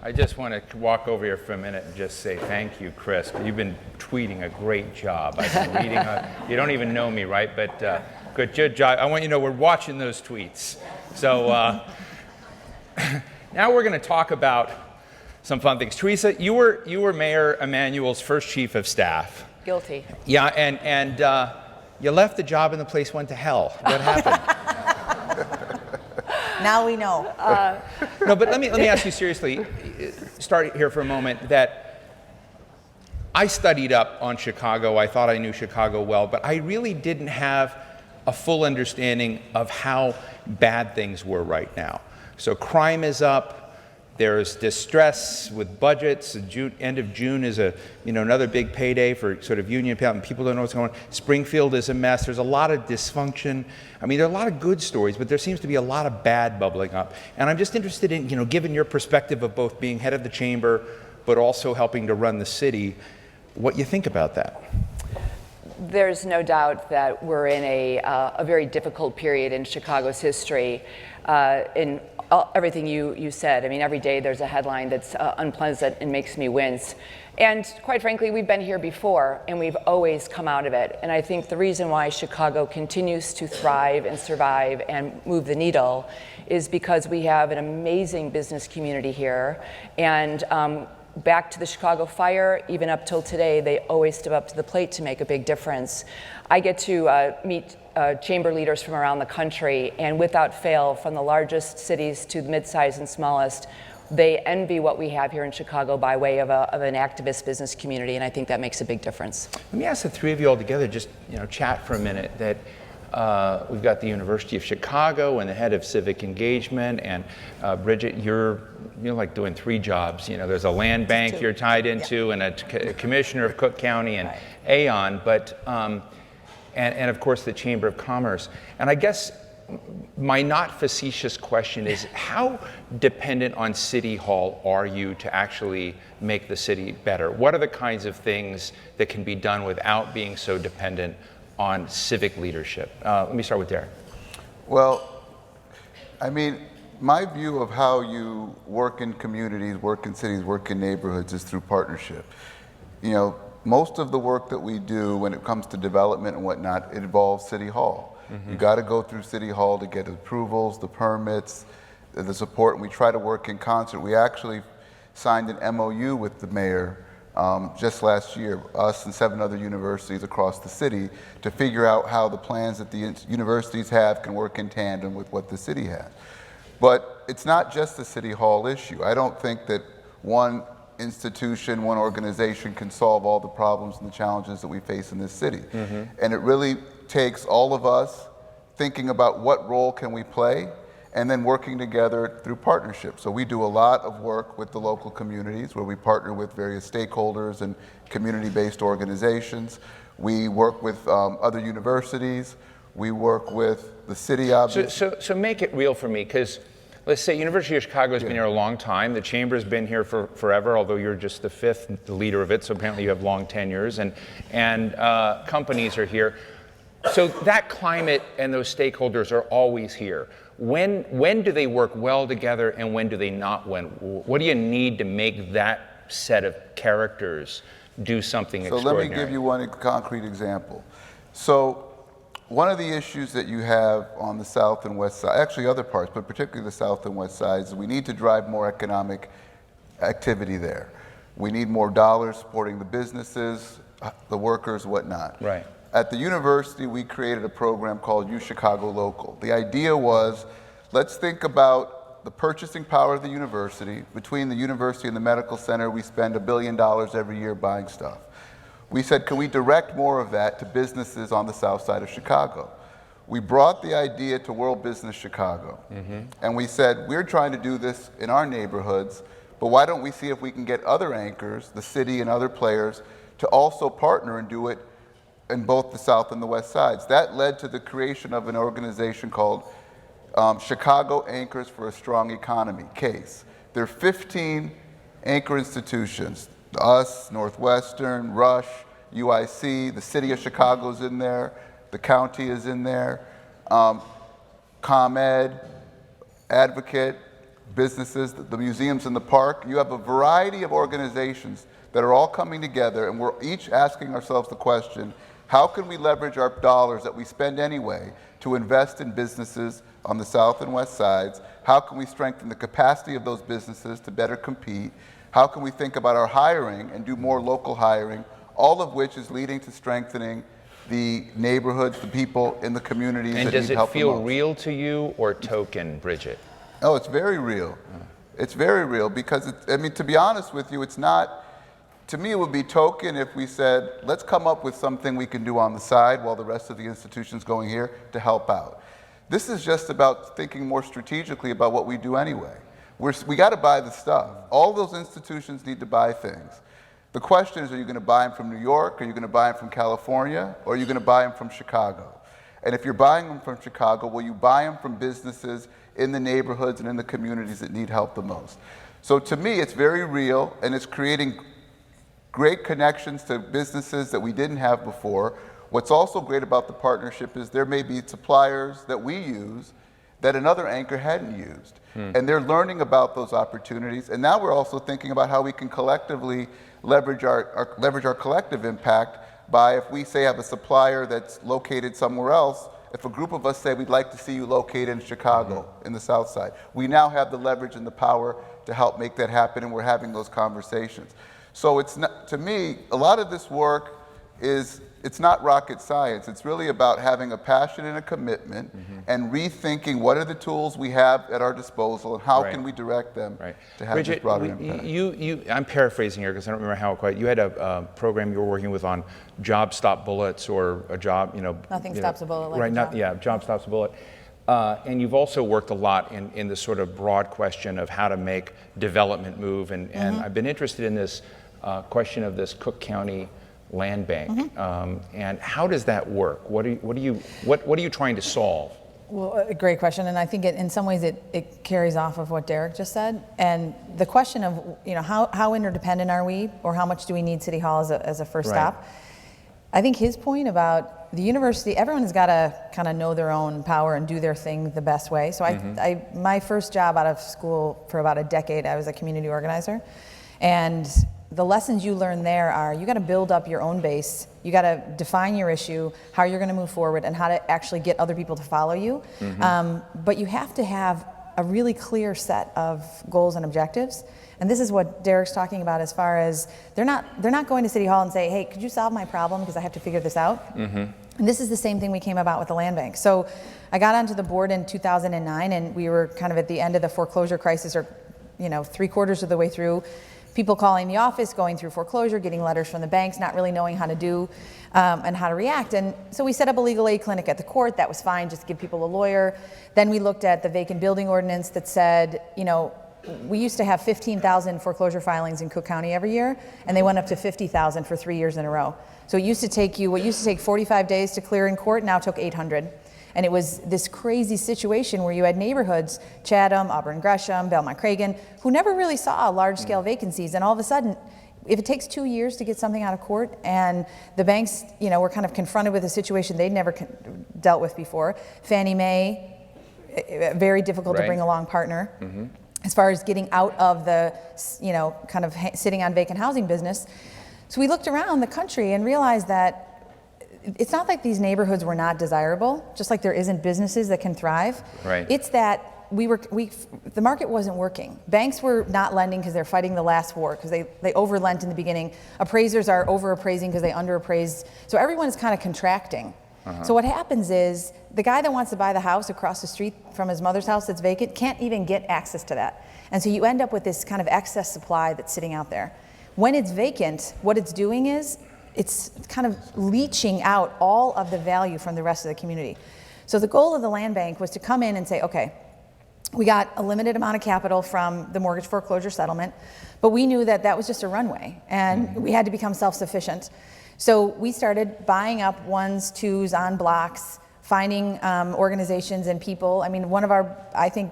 I just want to walk over here for a minute and just say thank you, Chris. You've been tweeting a great job. I've been reading. You don't even know me, right? But good job. I want you to know we're watching those tweets. So now we're going to talk about some fun things. Theresa, you were Mayor Emanuel's first chief of staff. Guilty. Yeah, and you left the job and the place went to hell. What happened? Now we know. No, but let me ask you seriously, start here for a moment, that I studied up on Chicago. I thought I knew Chicago well, but I really didn't have a full understanding of how bad things were right now. So crime is up. There's distress with budgets. End of June is another big payday for sort of union pay. People don't know what's going on. Springfield is a mess. There's a lot of dysfunction. I mean, there are a lot of good stories, but there seems to be a lot of bad bubbling up. And I'm just interested in, given your perspective of both being head of the chamber, but also helping to run the city, what you think about that. There's no doubt that we're in a very difficult period in Chicago's history. In everything you said, I mean, every day there's a headline that's unpleasant and makes me wince. And quite frankly, we've been here before, and we've always come out of it. And I think the reason why Chicago continues to thrive and survive and move the needle is because we have an amazing business community here. And back to the Chicago fire, even up till today, they always step up to the plate to make a big difference. I get to meet chamber leaders from around the country, and without fail, from the largest cities to the mid-sized and smallest, they envy what we have here in Chicago by way of an activist business community, and I think that makes a big difference. Let me ask the three of you all together, just chat for a minute, that we've got the University of Chicago and the head of civic engagement, and Bridget, you're like doing three jobs. There's a land bank you're tied into, and a commissioner of Cook County and Aon, but and of course the Chamber of Commerce. And I guess my not facetious question is, how dependent on City Hall are you to actually make the city better? What are the kinds of things that can be done without being so dependent on civic leadership? Let me start with Derek. Well, I mean, my view of how you work in communities, work in cities, work in neighborhoods is through partnership. Most of the work that we do when it comes to development and whatnot, it involves City Hall. Mm-hmm. You got to go through City Hall to get approvals, the permits, the support, and we try to work in concert. We actually signed an MOU with the mayor just last year, us and 7 other universities across the city, to figure out how the plans that the universities have can work in tandem with what the city has. But it's not just a City Hall issue. I don't think that one institution, one organization can solve all the problems and the challenges that we face in this city. Mm-hmm. And it really takes all of us thinking about what role can we play, and then working together through partnership. So we do a lot of work with the local communities where we partner with various stakeholders and community-based organizations. We work with other universities. We work with the city, obviously. So make it real for me, because let's say University of Chicago has been here a long time. The Chamber's been here for forever, although you're just the 5th leader of it, so apparently you have long tenures, and companies are here. So that climate and those stakeholders are always here. When do they work well together, and when do they not? What do you need to make that set of characters do something extraordinary? So let me give you one concrete example. So one of the issues that you have on the south and west side, actually other parts, but particularly the south and west sides, is we need to drive more economic activity there. We need more dollars supporting the businesses, the workers, whatnot. Right. At the university, we created a program called U Chicago Local. The idea was, let's think about the purchasing power of the university. Between the university and the medical center, we spend $1 billion every year buying stuff. We said, can we direct more of that to businesses on the south side of Chicago? We brought the idea to World Business Chicago. Mm-hmm. And we said, we're trying to do this in our neighborhoods, but why don't we see if we can get other anchors, the city and other players, to also partner and do it in both the south and the west sides. That led to the creation of an organization called Chicago Anchors for a Strong Economy, CASE. There are 15 anchor institutions, us, Northwestern, Rush, UIC, the city of Chicago's in there, the county is in there, ComEd, Advocate, businesses, the museums in the park. You have a variety of organizations that are all coming together, and we're each asking ourselves the question, how can we leverage our dollars that we spend anyway to invest in businesses on the south and west sides? How can we strengthen the capacity of those businesses to better compete? How can we think about our hiring and do more local hiring? All of which is leading to strengthening the neighborhoods, the people in the communities that need help the most. And does it feel real to you or token, Bridget? Oh, it's very real. It's very real because, I mean, to be honest with you, it's not, to me it would be token if we said, let's come up with something we can do on the side while the rest of the institution's going here to help out. This is just about thinking more strategically about what we do anyway. We got to buy the stuff. All those institutions need to buy things. The question is, are you going to buy them from New York? Are you going to buy them from California? Or are you going to buy them from Chicago? And if you're buying them from Chicago, will you buy them from businesses in the neighborhoods and in the communities that need help the most? So to me, it's very real, and it's creating great connections to businesses that we didn't have before. What's also great about the partnership is there may be suppliers that we use that another anchor hadn't used. And they're learning about those opportunities. And now we're also thinking about how we can collectively leverage our collective impact by, if we say have a supplier that's located somewhere else, if a group of us say we'd like to see you located in Chicago, in the South Side, we now have the leverage and the power to help make that happen, and we're having those conversations. So it's not, to me, a lot of this work is, it's not rocket science. It's really about having a passion and a commitment and rethinking what are the tools we have at our disposal and how can we direct them to have Bridget, this broader impact. I'm paraphrasing here because I don't remember how quite. You had a program you were working with on job stop bullets, or a job, Nothing stops a bullet like right, a job. Yeah, job stops a bullet. And you've also worked a lot in this sort of broad question of how to make development move. And I've been interested in this question of this Cook County land bank, and how does that work? What are you trying to solve? Well, a great question, and I think in some ways it carries off of what Derek just said. And the question of how interdependent are we, or how much do we need City Hall as a first stop? I think his point about the university, everyone's got to kind of know their own power and do their thing the best way. So my first job out of school for about a decade, I was a community organizer, and the lessons you learn there are you got to build up your own base, you got to define your issue, how you're going to move forward, and how to actually get other people to follow you. But you have to have a really clear set of goals and objectives. And this is what Derek's talking about, as far as they're not going to City Hall and say, hey, could you solve my problem because I have to figure this out? And this is the same thing we came about with the land bank. So I got onto the board in 2009, and we were kind of at the end of the foreclosure crisis, or 3/4 of the way through. People calling the office, going through foreclosure, getting letters from the banks, not really knowing how to do and how to react. And so we set up a legal aid clinic at the court. That was fine, just give people a lawyer. Then we looked at the vacant building ordinance that said, we used to have 15,000 foreclosure filings in Cook County every year, and they went up to 50,000 for 3 years in a row. So what used to take 45 days to clear in court now took 800. And it was this crazy situation where you had neighborhoods, Chatham, Auburn Gresham, Belmont-Cragen, who never really saw large-scale vacancies. And all of a sudden, if it takes 2 years to get something out of court, and the banks, were kind of confronted with a situation they'd never dealt with before. Fannie Mae, very difficult to bring along partner. As far as getting out of the, kind of sitting on vacant housing business. So we looked around the country and realized that it's not like these neighborhoods were not desirable, just like there isn't businesses that can thrive. It's that the market wasn't working. Banks were not lending because they're fighting the last war, because they overlent in the beginning. Appraisers are overappraising because they underappraised. So everyone is kind of contracting. So what happens is the guy that wants to buy the house across the street from his mother's house that's vacant can't even get access to that. And so you end up with this kind of excess supply that's sitting out there. When it's vacant, what it's doing is it's kind of leaching out all of the value from the rest of the community. So the goal of the land bank was to come in and say, okay, we got a limited amount of capital from the mortgage foreclosure settlement, but we knew that was just a runway, and we had to become self-sufficient. So we started buying up ones, twos on blocks, finding organizations and people. I mean, one of our, I think,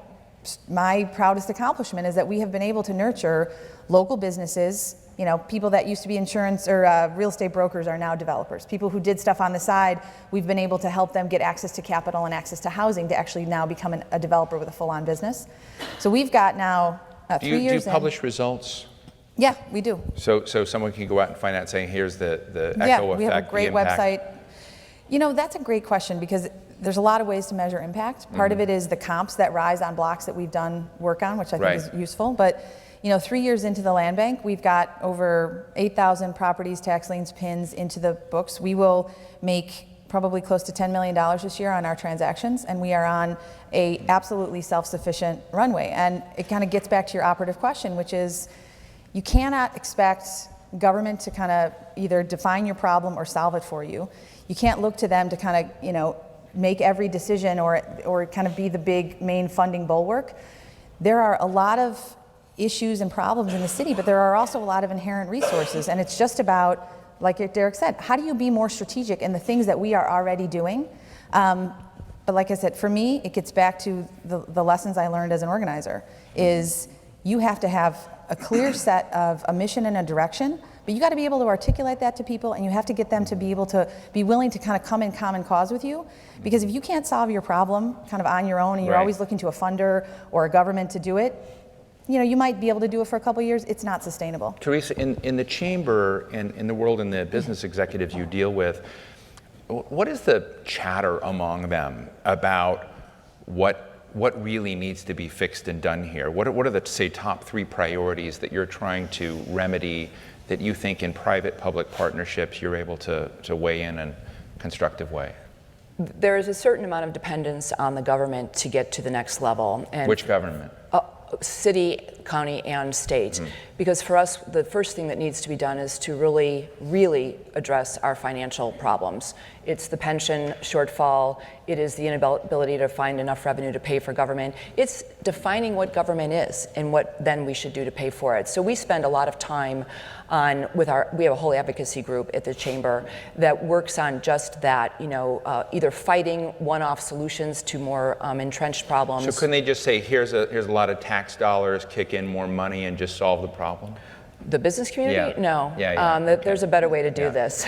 my proudest accomplishment is that we have been able to nurture local businesses. You know, people that used to be insurance or real estate brokers are now developers. People who did stuff on the side, we've been able to help them get access to capital and access to housing to actually now become a developer with a full-on business. So we've got now 3 years in. Do you publish results? Yeah, we do. So someone can go out and find out saying, here's the echo Yeah, effect, we have a great the impact. website. You know, that's a great question because there's a lot of ways to measure impact. Part of it is the comps that rise on blocks that we've done work on, which I think is useful. But, you know, 3 years into the land bank, we've got over 8,000 properties, tax liens, PINs into the books. We will make probably close to $10 million this year on our transactions, and we are on a absolutely self-sufficient runway. And it kind of gets back to your operative question, which is you cannot expect government to kind of either define your problem or solve it for you. You can't look to them to kind of, you know, make every decision or kind of be the big main funding bulwark. There are a lot of issues and problems in the city, but there are also a lot of inherent resources. And it's just about, like Derek said, how do you be more strategic in the things that we are already doing? But like I said, for me, it gets back to the lessons I learned as an organizer, is you have to have a clear set of a mission and a direction, but you got to be able to articulate that to people, and you have to get them to be able to be willing to kind of come in common cause with you. Because if you can't solve your problem kind of on your own, and you're always looking to a funder or a government to do it, you know, you might be able to do it for a couple of years. It's not sustainable. Theresa, in the chamber and in the world and the business executives you deal with, what is the chatter among them about what really needs to be fixed and done here? What are the, say, top 3 priorities that you're trying to remedy that you think in private-public partnerships you're able to weigh in a constructive way? There is a certain amount of dependence on the government to get to the next level. And which government? City, county, and state. Because for us, the first thing that needs to be done is to really, really address our financial problems. It's the pension shortfall. It is the inability to find enough revenue to pay for government. It's defining what government is and what then we should do to pay for it. So we spend a lot of time we have a whole advocacy group at the chamber that works on just that, you know, either fighting one-off solutions to more entrenched problems. So couldn't they just say, here's a lot of tax dollars, kick in more money and just solve the problem? The business community? Yeah. No. Okay. There's a better way to do this.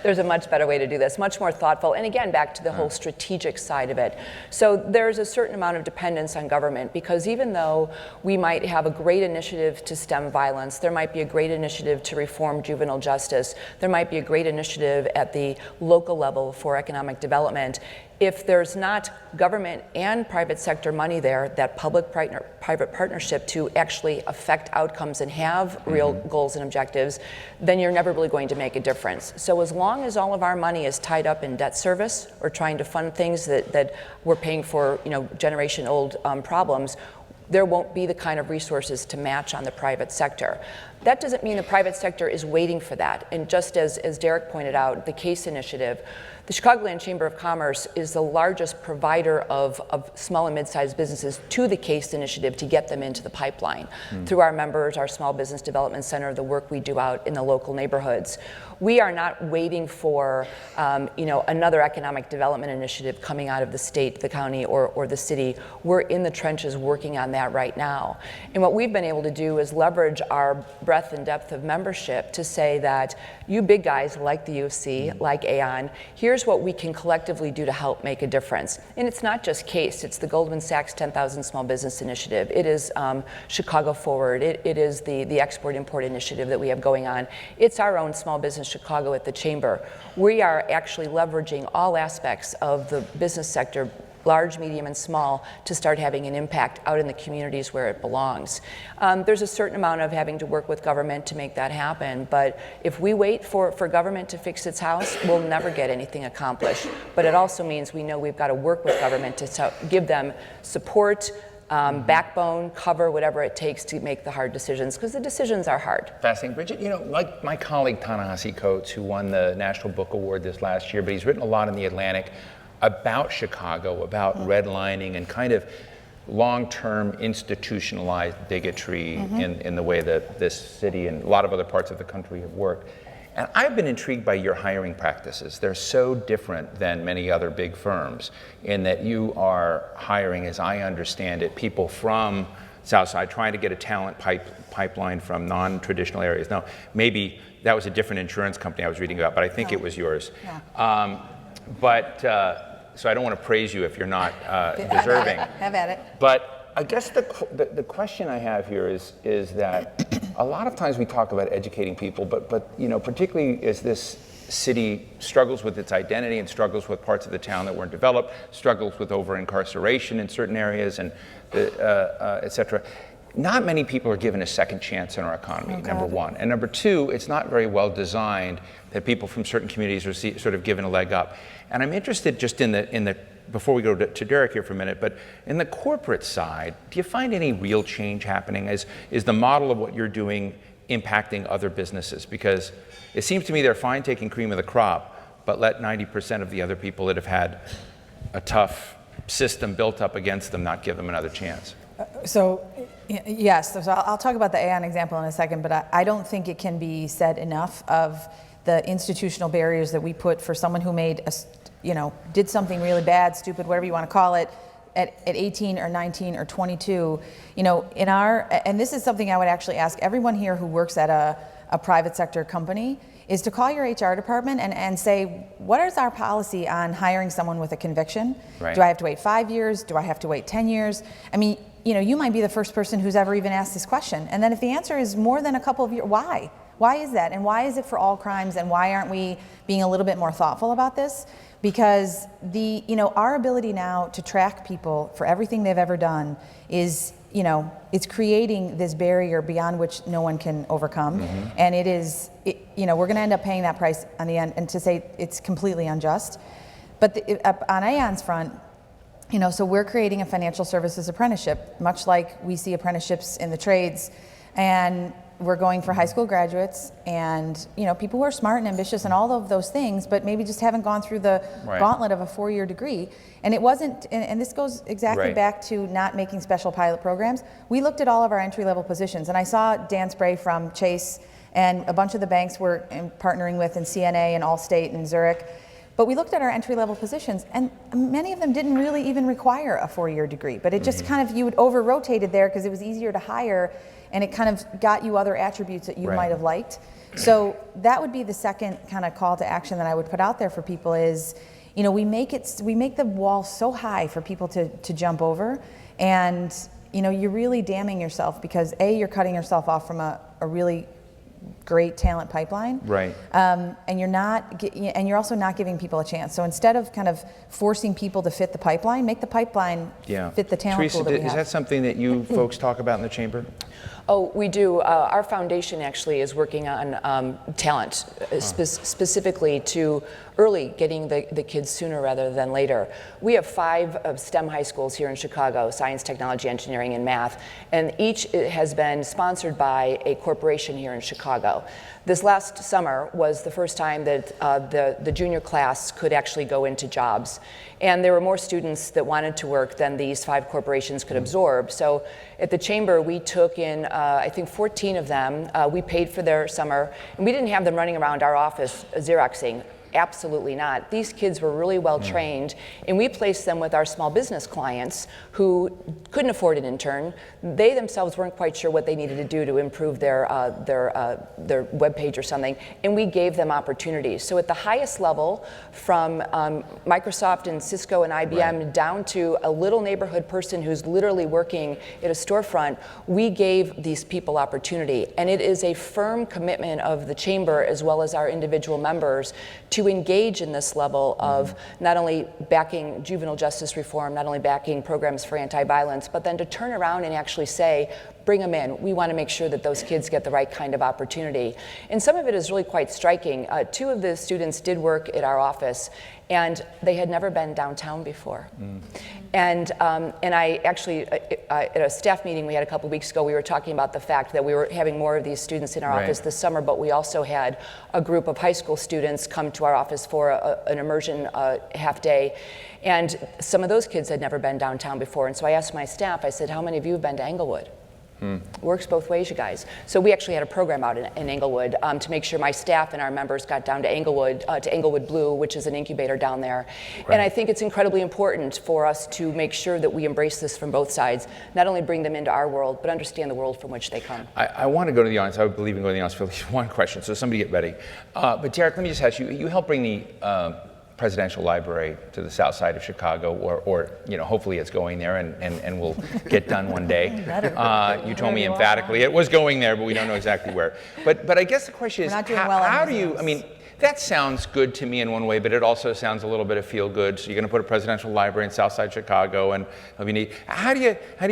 There's a much better way to do this, much more thoughtful. And again, back to the whole strategic side of it. So there's a certain amount of dependence on government, because even though we might have a great initiative to stem violence, there might be a great initiative to reform juvenile justice, there might be a great initiative at the local level for economic development. If there's not government and private sector money there, that public-private partnership to actually affect outcomes and have real goals and objectives, then you're never really going to make a difference. So as long as all of our money is tied up in debt service or trying to fund things that we're paying for, you know, generation-old problems, there won't be the kind of resources to match on the private sector. That doesn't mean the private sector is waiting for that. And just as Derek pointed out, the CASE initiative, the Chicagoland Chamber of Commerce is the largest provider of small and mid-sized businesses to the CASE initiative to get them into the pipeline through our members, our Small Business Development Center, the work we do out in the local neighborhoods. We are not waiting for you know, another economic development initiative coming out of the state, the county, or the city. We're in the trenches working on that right now. And what we've been able to do is leverage our breadth and depth of membership to say that you big guys like the U of C, like Aon, here's what we can collectively do to help make a difference. And it's not just CASE, it's the Goldman Sachs 10,000 Small Business Initiative. It is Chicago Forward. It is the Export-Import Initiative that we have going on. It's our own Small Business Chicago at the Chamber. We are actually leveraging all aspects of the business sector, large, medium, and small, to start having an impact out in the communities where it belongs. There's a certain amount of having to work with government to make that happen, but if we wait for government to fix its house, we'll never get anything accomplished. But it also means we know we've got to work with government to give them support, backbone, cover, whatever it takes to make the hard decisions, because the decisions are hard. Fascinating. Bridget, you know, like my colleague Ta-Nehisi Coates, who won the National Book Award this last year, but he's written a lot in The Atlantic about Chicago, about redlining and kind of long-term institutionalized bigotry in the way that this city and a lot of other parts of the country have worked. And I've been intrigued by your hiring practices. They're so different than many other big firms in that you are hiring, as I understand it, people from Southside, trying to get a talent pipeline from non-traditional areas. Now, maybe that was a different insurance company I was reading about, but I think it was yours. Yeah. So I don't want to praise you if you're not deserving. Have at it. But I guess the question I have here is that a lot of times we talk about educating people, but you know, particularly as this city struggles with its identity and struggles with parts of the town that weren't developed, struggles with over-incarceration in certain areas, and et cetera. Not many people are given a second chance in our economy, number one. And number two, it's not very well designed that people from certain communities are sort of given a leg up. And I'm interested just in the before we go to Derek here for a minute, but in the corporate side, do you find any real change happening? Is the model of what you're doing impacting other businesses? Because it seems to me they're fine taking cream of the crop, but let 90% of the other people that have had a tough system built up against them not give them another chance. So, yes, so I'll talk about the Aon example in a second, but I don't think it can be said enough of the institutional barriers that we put for someone who made did something really bad, stupid, whatever you want to call it, at 18 or 19 or 22. And this is something I would actually ask everyone here who works at a private sector company, is to call your HR department and say, what is our policy on hiring someone with a conviction? Right. Do I have to wait 5 years? Do I have to wait 10 years? I mean, you might be the first person who's ever even asked this question. And then if the answer is more than a couple of years, why? Why is that? And why is it for all crimes? And why aren't we being a little bit more thoughtful about this? Because our ability now to track people for everything they've ever done is, it's creating this barrier beyond which no one can overcome. Mm-hmm. And we're going to end up paying that price on the end, and to say it's completely unjust. But on Aon's front, so we're creating a financial services apprenticeship, much like we see apprenticeships in the trades. And we're going for high school graduates and people who are smart and ambitious and all of those things, but maybe just haven't gone through the gauntlet of a 4-year degree. And it wasn't, and this goes exactly back to not making special pilot programs. We looked at all of our entry-level positions, and I saw Dan Spray from Chase and a bunch of the banks we're partnering with, in CNA and Allstate and Zurich. But we looked at our entry-level positions, and many of them didn't really even require a 4-year degree, but it just kind of, you would over-rotated there because it was easier to hire, and it kind of got you other attributes that you might have liked. So that would be the second kind of call to action that I would put out there for people is, we make the wall so high for people to jump over, and you're really damning yourself because you're cutting yourself off from a really great talent pipeline, right? And you're also not giving people a chance. So instead of kind of forcing people to fit the pipeline, make the pipeline fit the talent Teresa, pool that we have. Is that something that you folks talk about in the chamber? Oh, we do. Our foundation actually is working on talent, specifically to early getting the kids sooner rather than later. We have 5 STEM high schools here in Chicago, science, technology, engineering, and math, and each has been sponsored by a corporation here in Chicago. This last summer was the first time that the junior class could actually go into jobs. And there were more students that wanted to work than these 5 corporations could absorb. So at the chamber, we took in, I think, 14 of them. We paid for their summer, and we didn't have them running around our office Xeroxing. Absolutely not. These kids were really well trained, and we placed them with our small business clients who couldn't afford an intern. They themselves weren't quite sure what they needed to do to improve their web page or something, and we gave them opportunities. So at the highest level, from Microsoft and Cisco and IBM down to a little neighborhood person who's literally working at a storefront, we gave these people opportunity, and it is a firm commitment of the chamber as well as our individual members to engage in this level of not only backing juvenile justice reform, not only backing programs for anti-violence, but then to turn around and actually say, bring them in. We want to make sure that those kids get the right kind of opportunity. And some of it is really quite striking. 2 of the students did work at our office, and they had never been downtown before. And I actually, at a staff meeting we had a couple weeks ago, we were talking about the fact that we were having more of these students in our office this summer, but we also had a group of high school students come to our office for an immersion half day. And some of those kids had never been downtown before. And so I asked my staff, I said, how many of you have been to Englewood? Works both ways, you guys. So we actually had a program out in Englewood to make sure my staff and our members got down to Englewood Blue, which is an incubator down there. Right. And I think it's incredibly important for us to make sure that we embrace this from both sides, not only bring them into our world, but understand the world from which they come. I want to go to the audience. I would believe in going to the audience for at least one question, so somebody get ready. But Derek, let me just ask you, you helped bring the Presidential Library to the south side of Chicago, or hopefully it's going there and will get done one day. You told me emphatically it was going there, but we don't know exactly where. But I guess the question is, how do you, I mean, that sounds good to me in one way, but it also sounds a little bit of feel good. So you're going to put a presidential library in Southside Chicago, and it'll be neat. How do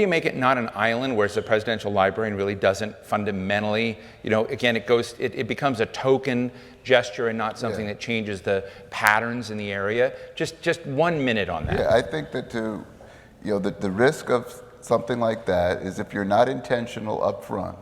you make it not an island where it's a presidential library and really doesn't fundamentally, again, it becomes a token gesture and not something that changes the patterns in the area. Just 1 minute on that. Yeah, I think that the risk of something like that is if you're not intentional up front,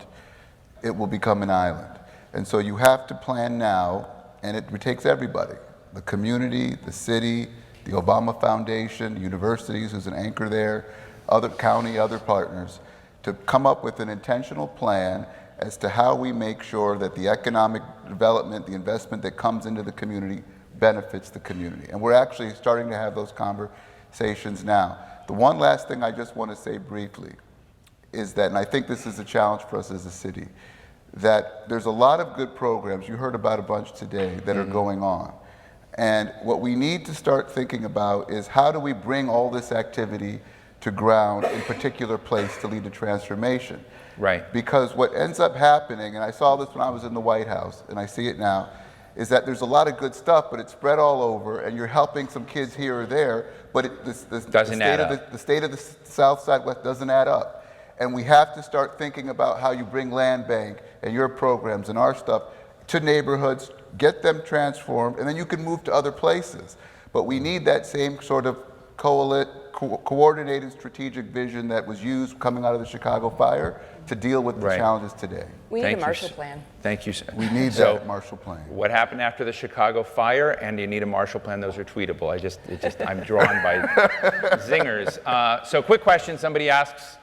it will become an island. And so you have to plan now. And it takes everybody, the community, the city, the Obama Foundation, universities, who's an anchor there, other county, other partners, to come up with an intentional plan as to how we make sure that the economic development, the investment that comes into the community benefits the community. And we're actually starting to have those conversations now. The one last thing I just want to say briefly is that, and I think this is a challenge for us as a city, that there's a lot of good programs, you heard about a bunch today, that are going on. And what we need to start thinking about is how do we bring all this activity to ground in a particular place to lead to transformation. Right. Because what ends up happening, and I saw this when I was in the White House, and I see it now, is that there's a lot of good stuff, but it's spread all over, and you're helping some kids here or there, but the state of the South Side West doesn't add up. And we have to start thinking about how you bring land bank and your programs and our stuff to neighborhoods, get them transformed, and then you can move to other places. But we need that same sort of coordinated strategic vision that was used coming out of the Chicago fire to deal with the challenges today. We need a Marshall Plan. Thank you, sir. We need that Marshall Plan. What happened after the Chicago fire, and you need a Marshall Plan, those are tweetable. I'm drawn by zingers. So quick question, somebody asks,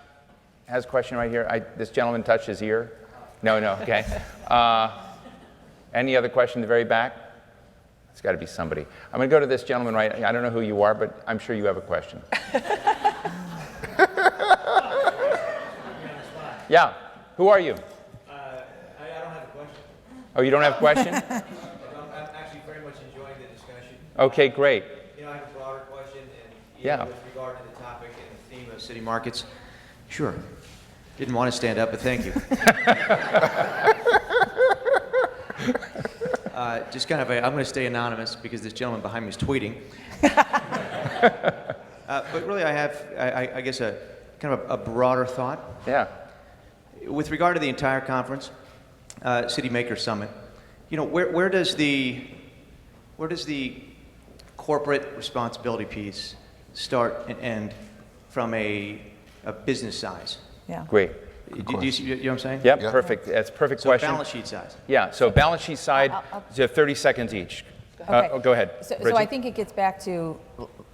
has a question right here. This gentleman touched his ear. No, okay. Any other question in the very back? It's got to be somebody. I'm going to go to this gentleman right. I don't know who you are, but I'm sure you have a question. Yeah. Who are you? I don't have a question. Oh, you don't have a question? I'm actually very much enjoying the discussion. Okay, great. I have a broader question, and Yeah. with regard to the topic and the theme of city markets. Sure. Didn't want to stand up, but thank you. I'm going to stay anonymous because this gentleman behind me is tweeting. But really, I have, I guess, a kind of a broader thought. Yeah. With regard to the entire conference, City Maker Summit, where does the corporate responsibility piece start and end from a business size? Yeah. Great. Do you see what I'm saying? Yep, perfect. That's a perfect So question. balance sheet size. Yeah, so balance sheet side, you have 30 seconds each. Okay. Go ahead. So Bridget? I think it gets back to,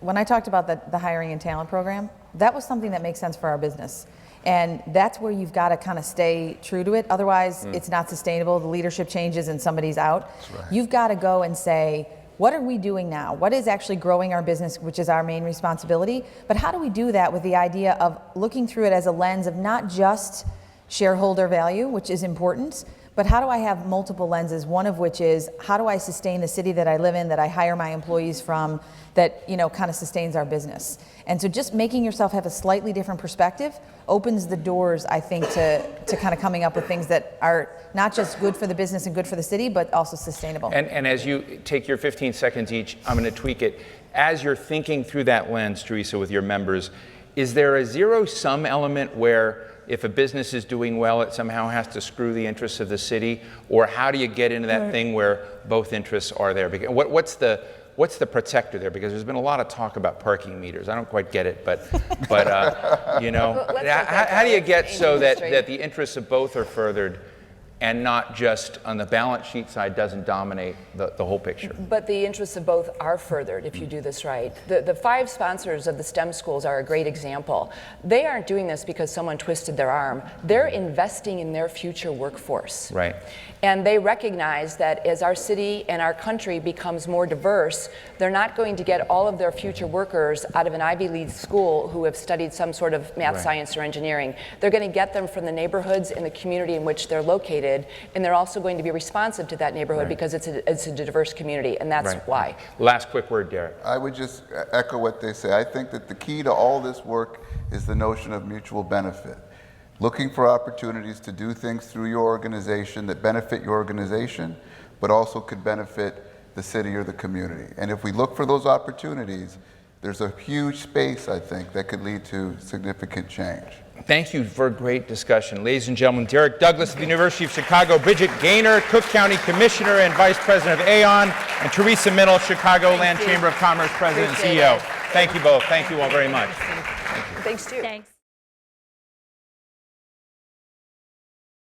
when I talked about the hiring and talent program, that was something that makes sense for our business. And that's where you've got to kind of stay true to it. Otherwise, it's not sustainable. The leadership changes and somebody's out. That's right. You've got to go and say, what are we doing now? What is actually growing our business, which is our main responsibility? But how do we do that with the idea of looking through it as a lens of not just shareholder value, which is important, but how do I have multiple lenses, one of which is how do I sustain the city that I live in, that I hire my employees from, that kind of sustains our business. And so just making yourself have a slightly different perspective opens the doors, I think, to kind of coming up with things that are not just good for the business and good for the city, but also sustainable. And as you take your 15 seconds each, I'm going to tweak it. As you're thinking through that lens, Theresa, with your members, is there a zero-sum element where if a business is doing well, it somehow has to screw the interests of the city? Or how do you get into that thing where both interests are there? What's the protector there? Because there's been a lot of talk about parking meters. I don't quite get it, but how do you get so that the interests of both are furthered and not just on the balance sheet side doesn't dominate the whole picture. But the interests of both are furthered if you do this right. The 5 sponsors of the STEM schools are a great example. They aren't doing this because someone twisted their arm. They're investing in their future workforce. Right. And they recognize that as our city and our country becomes more diverse, they're not going to get all of their future workers out of an Ivy League school who have studied some sort of math, Right. science, or engineering. They're going to get them from the neighborhoods and the community in which they're located, and they're also going to be responsive to that neighborhood Right. because it's a diverse community, and that's Right. why. Last quick word, Derek. I would just echo what they say. I think that the key to all this work is the notion of mutual benefit. Looking for opportunities to do things through your organization that benefit your organization, but also could benefit the city or the community. And if we look for those opportunities, there's a huge space, I think, that could lead to significant change. Thank you for a great discussion. Ladies and gentlemen, Derek Douglas of the University of Chicago, Bridget Gaynor, Cook County Commissioner and Vice President of AON, and Theresa Mintle, Chicagoland Chamber of Commerce President and Appreciate CEO. it. Thank you both. Thank you all very much. Thanks, too. Thanks.